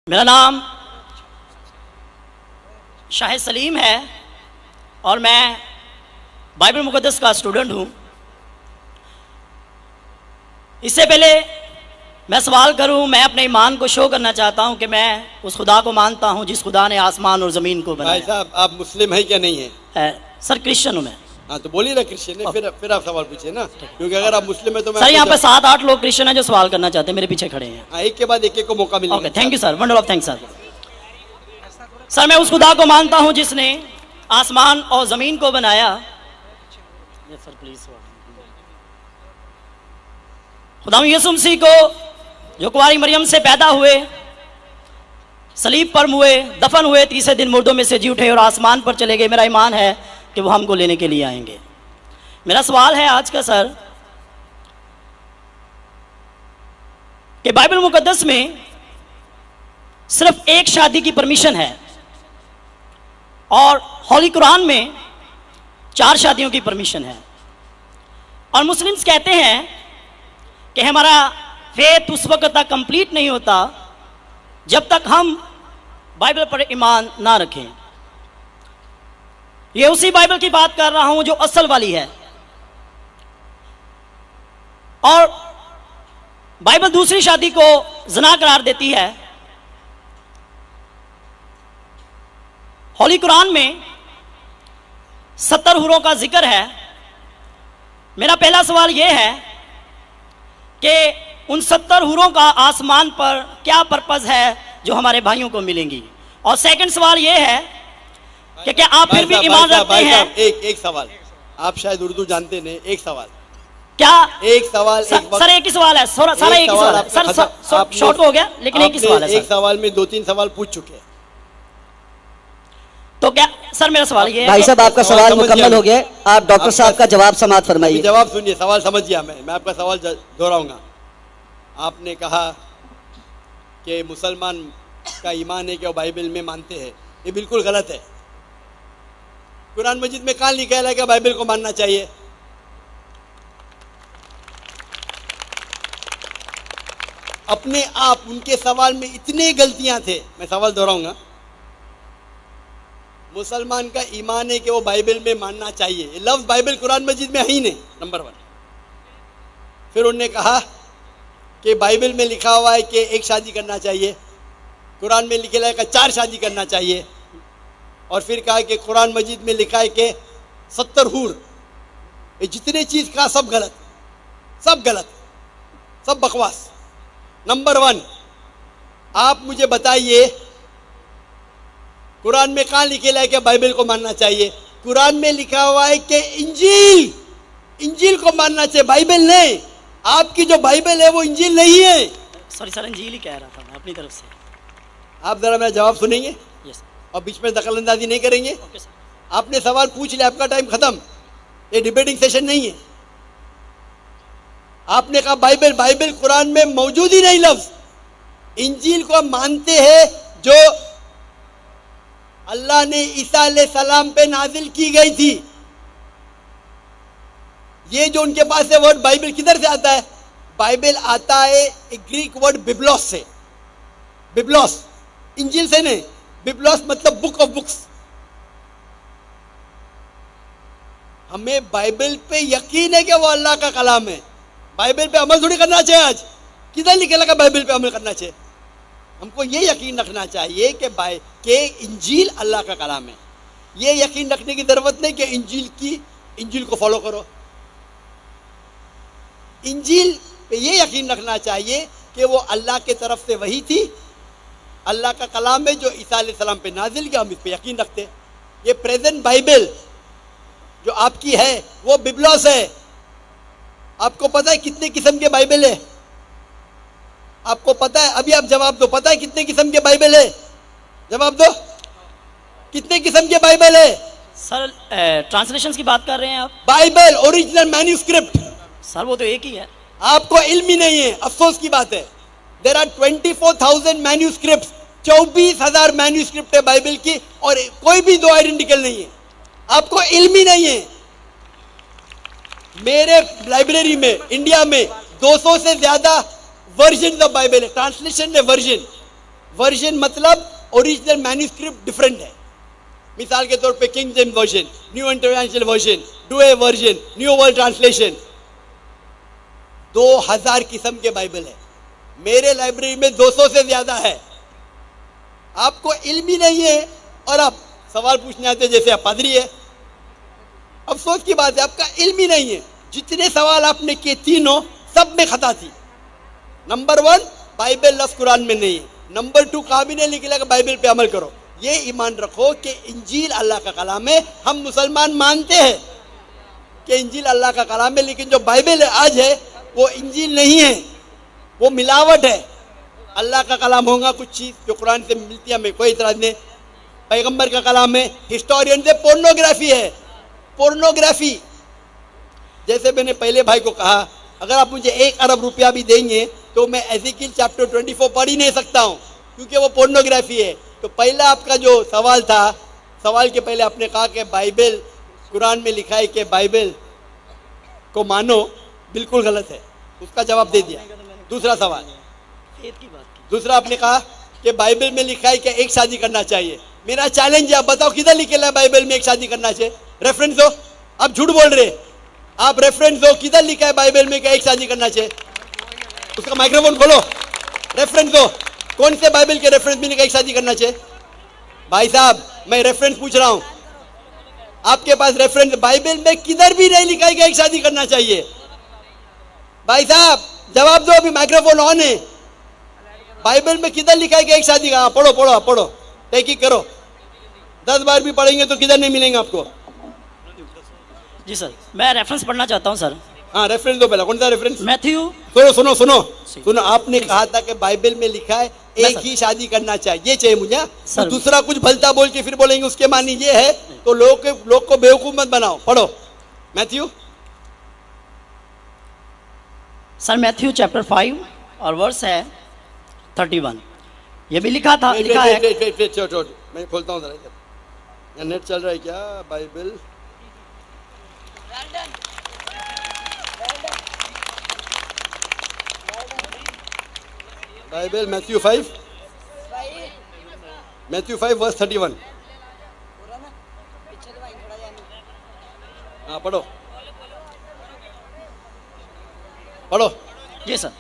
मेरा नाम शाहिद सलीम है और मैं बाइबल मुक़द्दस का स्टूडेंट हूँ। इससे पहले मैं सवाल करूँ, मैं अपने ईमान को शो करना चाहता हूँ कि मैं उस खुदा को मानता हूँ जिस खुदा ने आसमान और ज़मीन को बनाया। भाई साहब, आप मुस्लिम हैं क्या नहीं है? सर क्रिश्चियन हूँ मैं। हाँ तो बोलिए ना क्रिश्चियन है, फिर आप सवाल पूछिए ना, क्योंकि अगर आप मुस्लिम हैं तो मैं सर यहाँ पे 7-8 लोग क्रिश्चियन हैं जो सवाल करना चाहते हैं, मेरे पीछे खड़े हैं। हाँ, एक के बाद एक को मौका मिलेगा। Okay, thank you sir, wonder of thanks sir. Sir मैं उस खुदा को मानता हूँ जिसने आसमान और ज़मीन को बनाया। सर प्लीज, खुदा यीशु मसीह को जो कुंवारी मरियम से पैदा हुए, सलीब पर हुए, दफन हुए, तीसरे दिन मुर्दों में से जी उठे और आसमान पर चले गए। मेरा ईमान है कि वो हमको लेने के लिए आएंगे। मेरा सवाल है आज का सर कि बाइबल मुकद्दस में सिर्फ एक शादी की परमिशन है और होली कुरान में 4 शादियों की परमिशन है। और मुस्लिम्स कहते हैं कि हमारा फेथ उस वक्त तक कंप्लीट नहीं होता जब तक हम बाइबल पर ईमान ना रखें। ये उसी बाइबल की बात कर रहा हूं जो असल वाली है। और बाइबल दूसरी शादी को ज़िना करार देती है। होली कुरान में 70 हुरों का जिक्र है। मेरा पहला सवाल यह है कि उन 70 हुरों का आसमान पर क्या पर्पस है जो हमारे भाइयों को मिलेंगी। और सेकंड सवाल यह है कि क्या आप फिर भी ईमान रखते हैं? एक सवाल, आप शायद उर्दू जानते नहीं, एक सवाल क्या? एक सवाल सर एक ही सवाल है, सारा एक ही सवाल है सर, शॉर्ट हो गया लेकिन एक ही सवाल है। एक सवाल में 2-3 सवाल पूछ चुके हैं। तो क्या सर मेरा सवाल ये है, भाई साहब आपका सवाल मुकम्मल हो गया, आप डॉक्टर साहब का जवाब समाप्त फरमाइए। जवाब सुनिए, सवाल समझ गया मैं आपका सवाल दोहराऊंगा। आपने कहा कि मुसलमान का ईमान है कि वो बाइबल में मानते हैं, ये बिल्कुल गलत है। कुरान मजीद में कहाँ लिखा है कि बाइबल को मानना चाहिए? अपने आप उनके सवाल में इतने गलतियां थे, मैं सवाल दोहराऊंगा। मुसलमान का ईमान है कि वो बाइबल में मानना चाहिए, ये लफ्ज़ बाइबल कुरान मजीद में है ही नहीं, नंबर 1। फिर उन्होंने कहा कि बाइबल में लिखा हुआ है कि एक शादी करना चाहिए, कुरान में लिखा है कि 4 शादी करना चाहिए। और फिर कहा कि कुरान मजीद में लिखा है कि 70 हूर, ये जितने चीज़ कहा सब गलत, सब गलत, सब बकवास। नंबर 1, आप मुझे बताइए कुरान में कहाँ लिखेला है कि बाइबल को मानना चाहिए? कुरान में लिखा हुआ है कि इंजील को मानना चाहिए, बाइबल नहीं। आपकी जो बाइबल है वो इंजील नहीं है। सॉरी सर, इंजील ही कह रहा था मैं अपनी तरफ से। आप जरा मेरा जवाब सुनेंगे? यस और बीच में दखलंदाजी नहीं करेंगे? Okay sir. आपने सवाल पूछ लिया, आपका टाइम खत्म, ये डिबेटिंग सेशन नहीं है। आपने कहा बाइबल कुरान में मौजूद ही नहीं लफ्ज। इंजील को मानते हैं जो अल्लाह ने ईसा अलैहिस्सलाम पे नाजिल की गई थी। ये जो उनके पास है वर्ड बाइबल किधर से आता है? बाइबल आता है एक ग्रीक वर्ड बिब्लोस से। बिब्लोस इंजील से नहीं, बिब्लोस मतलब बुक ऑफ बुक्स। हमें बाइबल पे यकीन है कि वो अल्लाह का कलाम है। बाइबल पे अमल थोड़ी करना चाहिए। आज किधर लिखा लगा बाइबल पे अमल करना चाहिए? हमको ये यकीन रखना चाहिए कि इंजील अल्लाह का कलाम है। ये यकीन रखने की जरूरत नहीं कि इंजील को फॉलो करो। इंजील पे ये यकीन रखना चाहिए कि वो अल्लाह के तरफ से वही थी, अल्लाह का कलाम है जो ईसा अलैहिस्सलाम पे नाजिल किया, हम इस पे यकीन रखते हैं। ये प्रेजेंट बाइबल जो आपकी है वो बिब्लोस है। आपको पता है कितने किस्म के बाइबल है? आपको पता है? अभी आप जवाब दो, पता है कितने किस्म के बाइबल है? जवाब दो, कितने किस्म के बाइबल है? सर ट्रांसलेशंस की बात कर रहे हैं आप? Bible original manuscript. सर वो तो एक ही है। आपको इल्म ही नहीं है, अफसोस की बात है। देयर आर 24,000 मैन्यूस्क्रिप्ट, 24,000 मैन्यूस्क्रिप्ट है बाइबल की, और कोई भी 2 आइडेंटिकल नहीं है। आपको इल्म ही नहीं है। मेरे लाइब्रेरी में इंडिया में 200 से ज्यादा वर्जन ऑफ बाइबल है, ट्रांसलेशन है वर्जन। वर्जन मतलब ओरिजिनल मैन्युस्क्रिप्ट डिफरेंट है। मिसाल के तौर पे king James version, new international version, Doue version, new world translation, 2000 किस्म के बाइबल है। मेरे लाइब्रेरी में 200 से ज्यादा है। आपको इल्म ही नहीं है और आप सवाल पूछने आते जैसे आप पादरी है। अफसोस की बात है, आपका इल्म ही नहीं है। जितने सवाल आपने किए तीनों सब में खता थी। नंबर 1 बाइबल लफ्ज कुरान में नहीं है। नंबर 2 कहा भी नहीं लिखा कि बाइबल पे अमल करो। ये ईमान रखो कि इंजील अल्लाह का कलाम है। हम मुसलमान मानते हैं कि इंजील अल्लाह का कलाम है, लेकिन जो बाइबल आज है वो इंजील नहीं है, वो मिलावट है। अल्लाह का कलाम होगा कुछ चीज़ जो कुरान से मिलती है, हमें कोई इतराज नहीं। पैगंबर का कलाम है, हिस्टोरियन से पोर्नोग्राफी है। पोर्नोग्राफी, जैसे मैंने पहले भाई को कहा, अगर आप मुझे 1 अरब रुपया भी देंगे तो मैं एज़ेकिएल चैप्टर 24 पढ़ ही नहीं सकता हूँ, क्योंकि वो पोर्नोग्राफी है। तो पहला आपका जो सवाल था, सवाल के पहले आपने कहा कि बाइबल कुरान में लिखा है कि बाइबल को मानो, बिल्कुल गलत है। उसका जवाब दे दिया। दूसरा सवाल, दूसरा आपने कहा कि बाइबल में लिखा है कि एक शादी करना चाहिए। मेरा चैलेंज है, आप बताओ किधर लिखा है बाइबल में एक शादी करना चाहिए? रेफरेंस दो। आप झूठ बोल रहे, आप रेफरेंस दो, किधर लिखा है बाइबल में कि एक शादी करना चाहिए? उसका माइक्रोफोन खोलो, रेफरेंस दो। कौन से बाइबल के रेफरेंस में लिखा एक शादी करना चाहिए? भाई साहब, मैं रेफरेंस पूछ रहा हूं, आपके पास रेफरेंस बाइबल में किधर भी नहीं लिखा है कि एक शादी करना चाहिए? भाई साहब जवाब दो, अभी माइक्रोफोन ऑन है। बाइबल में किधर लिखा है कि एक शादी का? पढ़ो पढ़ो पढ़ो, तहकीक करो। 10 बार भी पढ़ेंगे तो किधर नहीं मिलेंगे आपको। जी सर, मैं रेफरेंस पढ़ना चाहता हूँ सर। हाँ, रेफरेंस दो पहला। कौन सा रेफरेंस? मैथ्यू। सुनो सुनो सुनो सुनो, आपने कहा था कि बाइबल में लिखा है एक ही शादी करना चाहिए, ये चाहिए मुझे। तो दूसरा कुछ भलता बोल के फिर बोलेंगे उसके मानी ये है, तो लोग को बेवकूफ मत बनाओ। पढ़ो मैथ्यू। सर मैथ्यू चैप्टर 5 और वर्स है 31। ये भी लिखा था, लिखा है। मैं खोलता हूँ जरा इधर, यहाँ नेट चल रहा है क्या? Bible Bible Matthew 5 verse 31। हाँ पढ़ो पढ़ो। जी सर,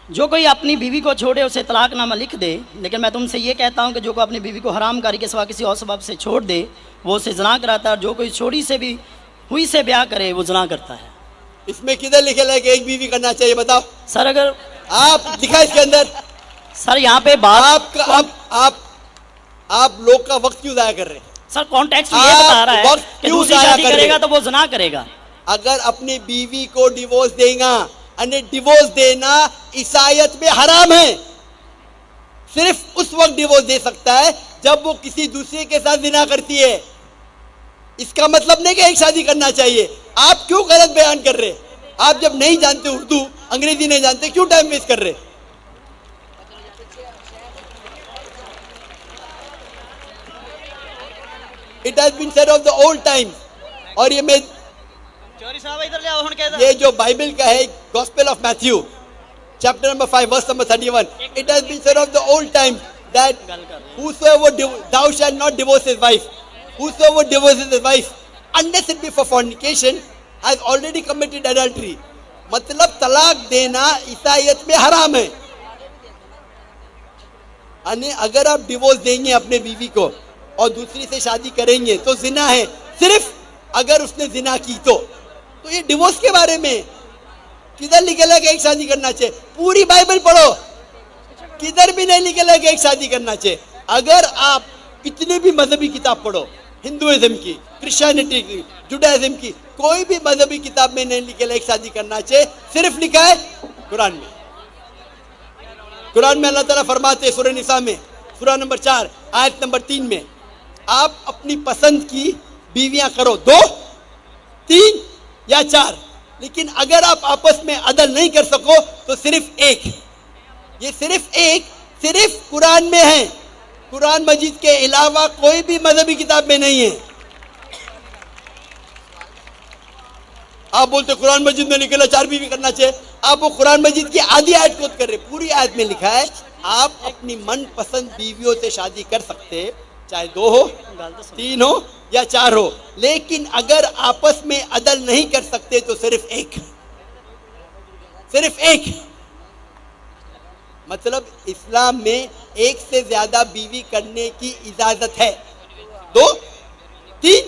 जो कोई अपनी बीवी को छोड़े उसे तलाकनामा लिख दे, लेकिन मैं तुमसे ये कहता हूँ कि जो कोई अपनी बीवी को हरामकारी के सिवा किसी और सबब से छोड़ दे वो उसे ज़िना कराता है, और जो कोई छोड़ी से भी हुई से ब्याह करे वो ज़िना करता है। इसमें किधर लिखे है कि एक बीवी करना चाहिए? बताओ सर। अगर आप दिखा इसके अंदर, सर यहाँ पे बात आप लोग का वक्त क्यों जाया कर रहे हैं? सर कॉन्टेक्स्ट ये बता रहा है कि दूसरी शादी करेगा तो वो ज़िना करेगा। अगर अपनी बीवी को डिवोर्स देगा, डिवोर्स देना ईसाईयत में हराम है। सिर्फ उस वक्त डिवोर्स दे सकता है जब वो किसी दूसरे के साथ ज़िना करती है। इसका मतलब नहीं कि एक शादी करना चाहिए। आप क्यों गलत बयान कर रहे? आप जब नहीं जानते उर्दू, अंग्रेजी नहीं जानते, क्यों टाइम वेस्ट कर रहे? It has been said of the old time. और ये मैं ये जो बाइबल का है, gospel of Matthew chapter number 5 verse number 31, it has been said of the old time that whosoever thou shalt not divorce his wife, whosoever divorces his wife unless it be for fornication has already committed adultery। मतलब तलाक देना ईसाईयत में हराम है। अगर आप divorce देंगे अपने बीवी को और दूसरी से शादी करेंगे तो जिना है, सिर्फ अगर उसने जिना की तो ये डिवोर्स के बारे में किधर लिखेला कि एक शादी करना चाहिए? पूरी बाइबल पढ़ो, किधर भी नहीं लिखेला कि एक शादी करना चाहिए। अगर आप कितनी भी मजहबी किताब पढ़ो, हिंदुइज्म की, क्रिश्चियनिटी की, जुडाइज्म की, कोई भी मजहबी किताब में नहीं लिखेला एक शादी करना चाहिए। सिर्फ लिखा है कुरान में। कुरान में अल्लाह ताला फरमाते हैं सूरह निसा में, सूरह नंबर 4 आयत नंबर 3 में, आप अपनी पसंद की बीवियां करो, 2, 3 या 4, लेकिन अगर आप आपस में अदल नहीं कर सको तो सिर्फ एक। ये सिर्फ एक, सिर्फ कुरान में है। कुरान मजीद के अलावा कोई भी मजहबी किताब में नहीं है। आप बोलते कुरान मजीद में लिखा 4 बीवी करना चाहिए, आप वो कुरान मजीद की आधी आयत कोट कर रहे। पूरी आयत में लिखा है आप अपनी मनपसंद बीवियों से शादी कर सकते, चाहे 2 हो, 3 हो या 4 हो, लेकिन अगर आपस में अदल नहीं कर सकते तो सिर्फ एक। मतलब इस्लाम में 1 से ज्यादा बीवी करने की इजाजत है, 2, 3,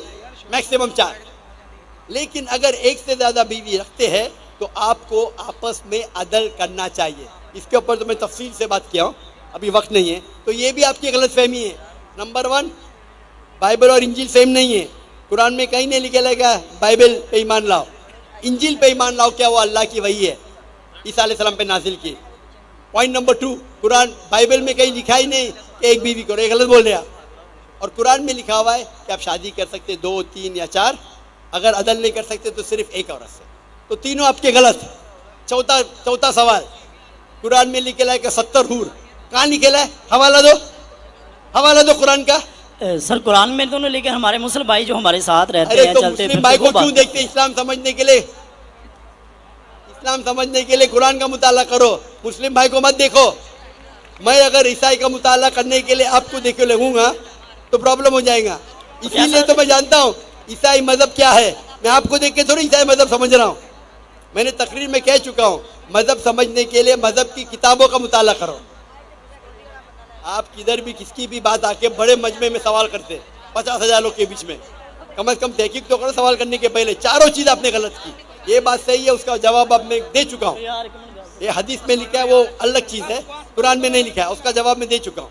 मैक्सिमम 4। लेकिन अगर 1 से ज्यादा बीवी रखते हैं तो आपको आपस में अदल करना चाहिए। इसके ऊपर तो मैं तफसील से बात किया हूँ, अभी वक्त नहीं है। तो ये भी आपकी गलतफहमी है। नंबर 1, बाइबल और इंजील सेम नहीं है। कुरान में कहीं नहीं लिखा लगा बाइबल पे ईमान लाओ, इंजील पे ईमान लाओ, क्या वो अल्लाह की वही है, ईसा अलैहिस्सलाम पे नाजिल की। पॉइंट नंबर 2, कुरान बाइबल में कहीं लिखा ही नहीं कि एक बीवी करो, ये गलत बोल रहे आप। और कुरान में लिखा हुआ है कि आप शादी कर सकते 2, 3 या 4, अगर अदल नहीं कर सकते तो सिर्फ एक औरत से। तो तीनों आपके गलत। चौथा सवाल, कुरान में लिखेला है कि 70 हूर, कहाँ लिखेला है? हवाला दो कुरान का। सर कुरान में दोनों, लेकिन हमारे मुस्लिम भाई जो हमारे साथ रहते अरे हैं, तो चलते मुस्लिम फिरते, भाई को वो बात क्यों देखते? इस्लाम समझने के लिए कुरान का मुताला करो, मुस्लिम भाई को मत देखो। मैं अगर ईसाई का मुताला करने के लिए आपको देखे लगूंगा तो प्रॉब्लम हो जाएगा। इसीलिए तो मैं जानता हूँ ईसाई मजहब क्या है। मैं आपको देख के थोड़ी ईसाई मजहब समझ रहा हूँ। मैंने तकरीर में कह चुका हूँ, मजहब समझने के लिए मजहब की किताबों का मुताला करो। आप किधर भी किसकी भी बात आके बड़े मजमे में सवाल करते 50,000 लोग के बीच में, कम से कम तहकीक तो करो सवाल करने के पहले। चारों चीज आपने गलत की, ये बात सही है, उसका जवाब अब मैं दे चुका हूँ। ये हदीस में लिखा है वो अलग चीज है, कुरान में नहीं लिखा है, उसका जवाब मैं दे चुका हूँ।